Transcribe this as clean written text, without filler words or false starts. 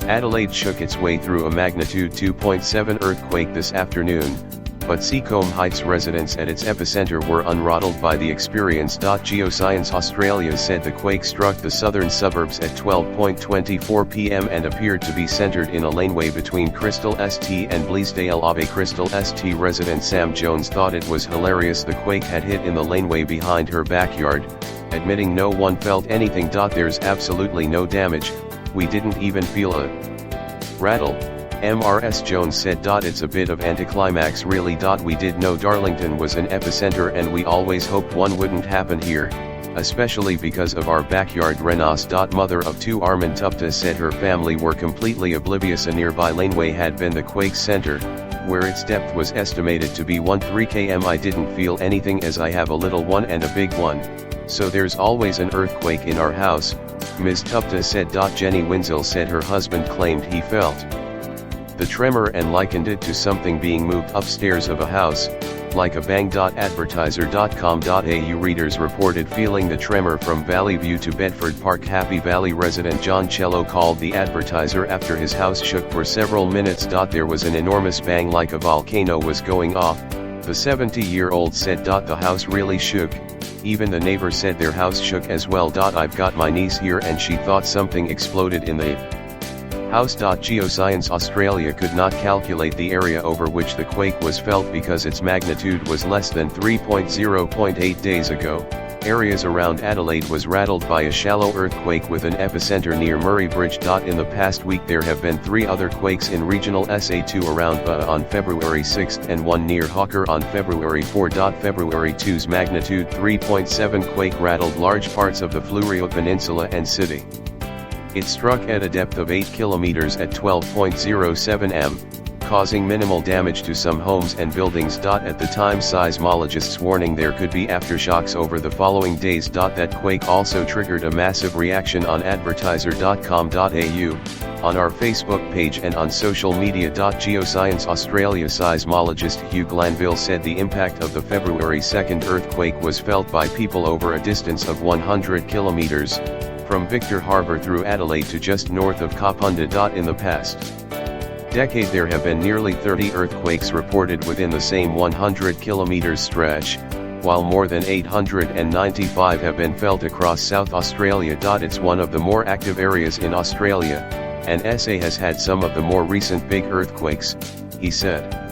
Adelaide shook its way through a magnitude 2.7 earthquake this afternoon, but Seacombe Heights residents at its epicenter were unrattled by the experience. Geoscience Australia said the quake struck the southern suburbs at 12:24 p.m. and appeared to be centered in a laneway between Crystal St and Bleasdale Abbey. Crystal St resident Sam Jones thought it was hilarious the quake had hit in the laneway behind her backyard, admitting no one felt anything. There's absolutely no damage, we didn't even feel a rattle. Mrs. Jones said. It's a bit of anticlimax really. We did know Darlington was an epicenter and we always hoped one wouldn't happen here, especially because of our backyard. Renas. Mother of two Armin Tupta said her family were completely oblivious a nearby laneway had been the quake's center, where its depth was estimated to be 13 km. I didn't feel anything as I have a little one and a big one, so there's always an earthquake in our house, Ms. Tupta said. Jenny Winsell said her husband claimed he felt the tremor and likened it to something being moved upstairs of a house, like a bang. Advertiser.com.au readers reported feeling the tremor from Valley View to Bedford Park. Happy Valley resident John Cello called the Advertiser after his house shook for several minutes. There was an enormous bang like a volcano was going off, the 70-year-old said. The house really shook, even the neighbor said their house shook as well. I've got my niece here and she thought something exploded in the house. Geoscience Australia could not calculate the area over which the quake was felt because its magnitude was less than 3.0.8 days ago. Areas around Adelaide was rattled by a shallow earthquake with an epicenter near Murray Bridge. In the past week there have been 3 other quakes in regional SA2 around Ba on February 6 and one near Hawker on February 4. February 2's magnitude 3.7 quake rattled large parts of the Fleurieu Peninsula and city. It struck at a depth of 8 kilometers at 12.07 m, causing minimal damage to some homes and buildings. At the time seismologists warning there could be aftershocks over the following days. That quake also triggered a massive reaction on advertiser.com.au, on our Facebook page and on social media. Geoscience Australia seismologist Hugh Glanville said the impact of the February 2nd earthquake was felt by people over a distance of 100 kilometers, from Victor Harbour through Adelaide to just north of Kapunda. In the past decade there have been nearly 30 earthquakes reported within the same 100 kilometers stretch, while more than 895 have been felt across South Australia. It's one of the more active areas in Australia, and SA has had some of the more recent big earthquakes, he said.